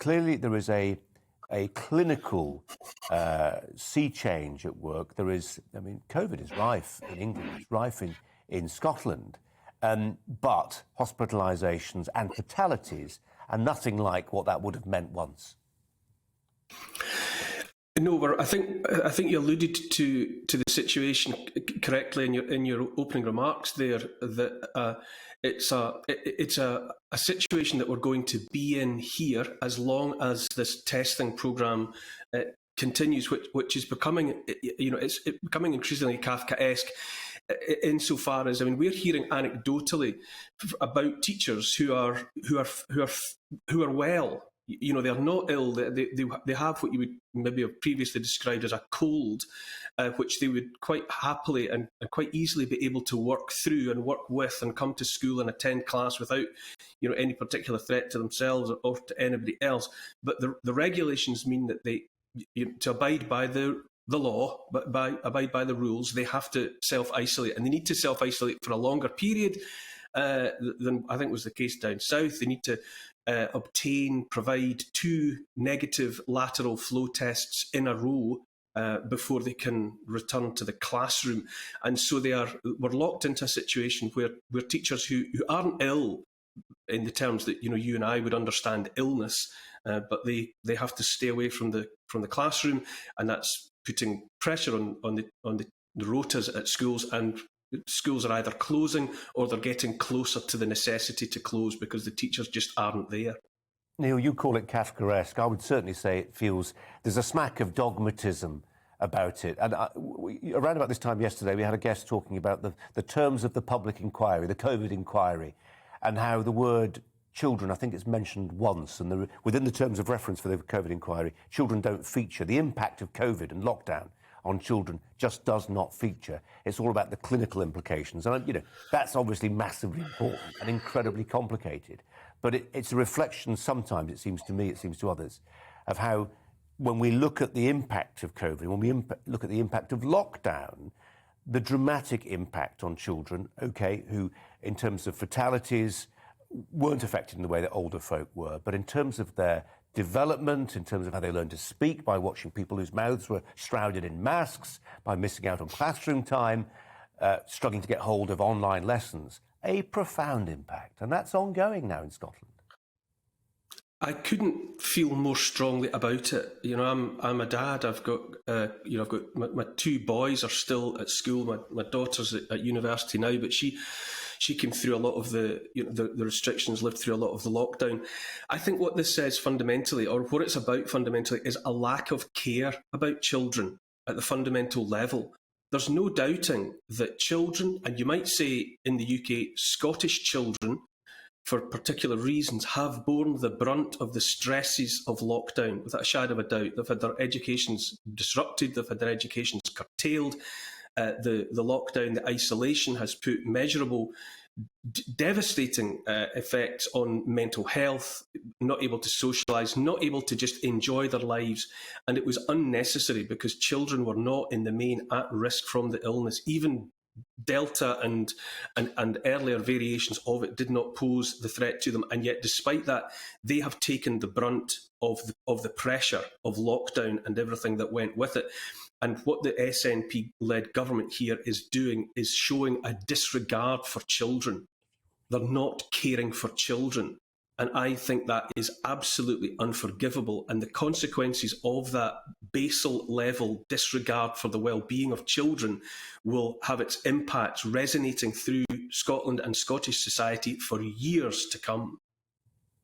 clearly there is a clinical sea change at work. There is, I mean, COVID is rife in England, it's rife in Scotland, but hospitalisations and fatalities are nothing like what that would have meant once. No, I think you alluded to the situation correctly in your opening remarks there. That it's a situation that we're going to be in here as long as this testing programme continues, which is becoming, it's becoming increasingly Kafkaesque. Insofar as, I mean, we're hearing anecdotally about teachers who are well. They're not ill. They have what you would maybe have previously described as a cold, which they would quite happily and quite easily be able to work through and work with and come to school and attend class without, any particular threat to themselves or to anybody else. But the regulations mean that they, to abide by the law, but abide by the rules, they have to self-isolate, and they need to self-isolate for a longer period than I think was the case down south. They need to provide 2 negative lateral flow tests in a row before they can return to the classroom. And so we're locked into a situation where teachers who aren't ill in the terms that you and I would understand illness, but they have to stay away from the classroom, and that's putting pressure on the rotas at schools, and schools are either closing or they're getting closer to the necessity to close because the teachers just aren't there. Neil, you call it Kafkaesque. I would certainly say it feels there's a smack of dogmatism about it. And around about this time yesterday, we had a guest talking about the terms of the public inquiry, the COVID inquiry, and how the word children, I think it's mentioned once, and within the terms of reference for the COVID inquiry, children don't feature. The impact of COVID and lockdown on children just does not feature. It's all about the clinical implications. And, that's obviously massively important and incredibly complicated. But it's a reflection sometimes, it seems to me, it seems to others, of how when we look at the impact of COVID, when we look at the impact of lockdown, the dramatic impact on children, who in terms of fatalities weren't affected in the way that older folk were, but in terms of their development, in terms of how they learn to speak by watching people whose mouths were shrouded in masks, by missing out on classroom time, struggling to get hold of online lessons, a profound impact. And that's ongoing now in Scotland. I couldn't feel more strongly about it. I'm a dad. I've got, I've got my 2 boys are still at school. My daughter's at university now, but she came through a lot of the restrictions, lived through a lot of the lockdown. I think what this says fundamentally, or what it's about fundamentally, is a lack of care about children at the fundamental level. There's no doubting that children, and you might say in the UK, Scottish children, for particular reasons, have borne the brunt of the stresses of lockdown, without a shadow of a doubt. They've had their educations disrupted, they've had their educations curtailed. The lockdown, the isolation has put measurable, devastating effects on mental health, not able to socialise, not able to just enjoy their lives. And it was unnecessary because children were not in the main at risk from the illness. Even Delta and earlier variations of it did not pose the threat to them, and yet despite that they have taken the brunt of the pressure of lockdown and everything that went with it. And what the SNP-led government here is doing is showing a disregard for children. They're not caring for children. And I think that is absolutely unforgivable. And the consequences of that basal level disregard for the well-being of children will have its impacts resonating through Scotland and Scottish society for years to come.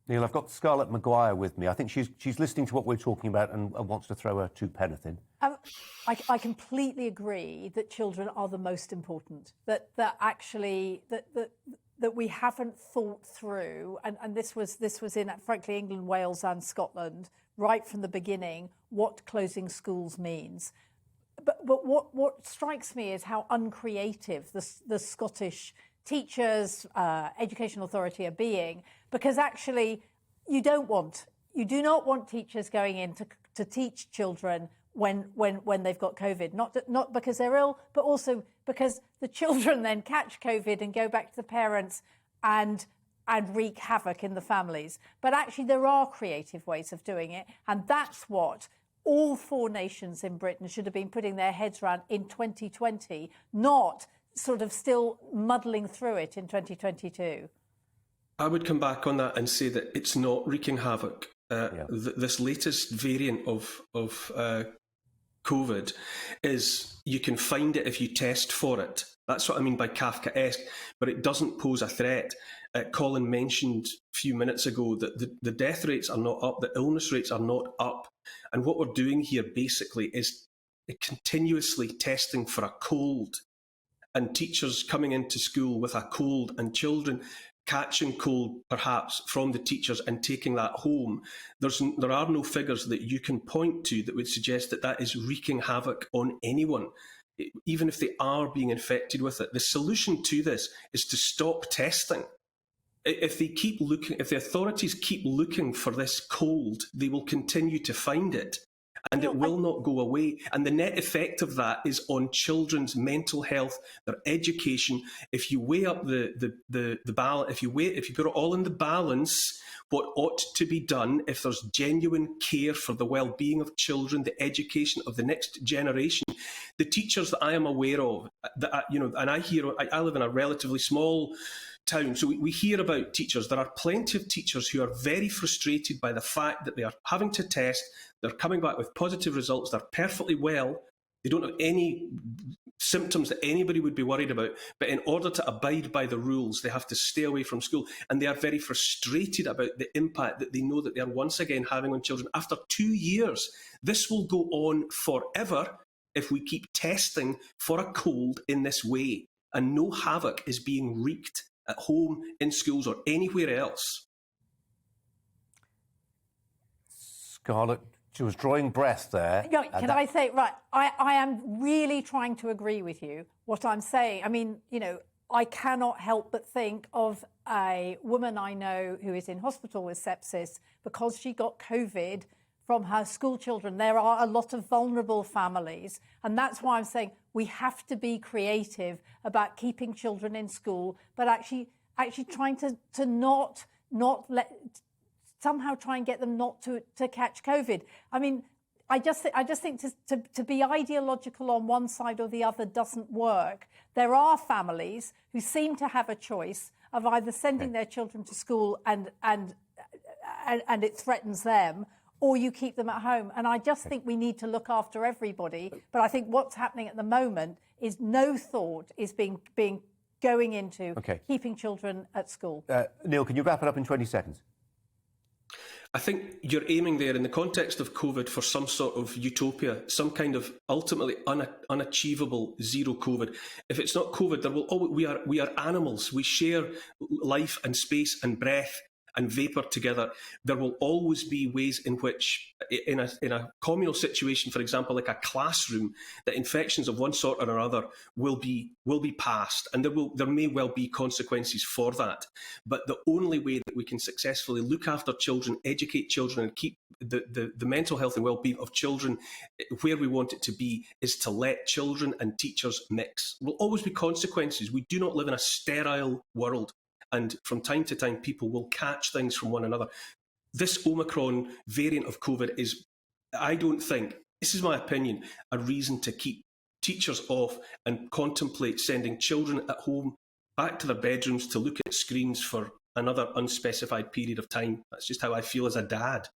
Neil, I've got Scarlett Maguire with me. I think she's listening to what we're talking about and wants to throw her 2 penneth in. I completely agree that children are the most important. That we haven't thought through, and this was in, frankly, England, Wales and Scotland right from the beginning, what closing schools means. But what strikes me is how uncreative the Scottish teachers, education authority are being, because actually you do not want teachers going in to teach children when they've got COVID, not because they're ill, but also because the children then catch COVID and go back to the parents and and wreak havoc in the families. But actually, there are creative ways of doing it. And that's what all 4 nations in Britain should have been putting their heads around in 2020, not sort of still muddling through it in 2022. I would come back on that and say that it's not wreaking havoc. This latest variant of COVID is you can find it if you test for it. That's what I mean by Kafkaesque, but it doesn't pose a threat. Colin mentioned a few minutes ago that the death rates are not up, the illness rates are not up. And what we're doing here basically is continuously testing for a cold, and teachers coming into school with a cold, and children catching cold perhaps from the teachers and taking that home. There are no figures that you can point to that would suggest that that is wreaking havoc on anyone, even if they are being infected with it. The solution to this is to stop testing. If the authorities keep looking for this cold, they will continue to find it, and it will not go away. And the net effect of that is on children's mental health, their education. If you weigh up the balance, if you put it all in the balance, what ought to be done if there's genuine care for the well-being of children, the education of the next generation, the teachers that I am aware of, and I live in a relatively small town, so we hear about teachers. There are plenty of teachers who are very frustrated by the fact that they are having to test. They're coming back with positive results. They're perfectly well. They don't have any symptoms that anybody would be worried about. But in order to abide by the rules, they have to stay away from school. And they are very frustrated about the impact that they know that they are once again having on children. After 2 years, this will go on forever if we keep testing for a cold in this way. And no havoc is being wreaked at home, in schools, or anywhere else. Scarlett, she was drawing breath there. Yeah, can I say, right, I am really trying to agree with you. What I'm saying, I mean, I cannot help but think of a woman I know who is in hospital with sepsis because she got COVID from her school children. There are a lot of vulnerable families, and that's why I'm saying we have to be creative about keeping children in school, but actually trying to not let, somehow try and get them not to catch COVID. I mean, I just think to be ideological on one side or the other doesn't work. There are families who seem to have a choice of either sending their children to school and it threatens them, or you keep them at home. And I just think we need to look after everybody. But I think what's happening at the moment is no thought is being going into keeping children at school. Neil, can you wrap it up in 20 seconds? I think you're aiming there in the context of COVID for some sort of utopia, some kind of ultimately unachievable zero COVID. If it's not COVID, there will always, we are animals. We share life and space and breath and vapour together. There will always be ways in which, in a communal situation, for example, like a classroom, that infections of one sort or another will be passed, and there may well be consequences for that. But the only way that we can successfully look after children, educate children, and keep the mental health and well-being of children where we want it to be is to let children and teachers mix. There will always be consequences. We do not live in a sterile world. And from time to time, people will catch things from one another. This Omicron variant of COVID is, I don't think, this is my opinion, a reason to keep teachers off and contemplate sending children at home back to their bedrooms to look at screens for another unspecified period of time. That's just how I feel as a dad.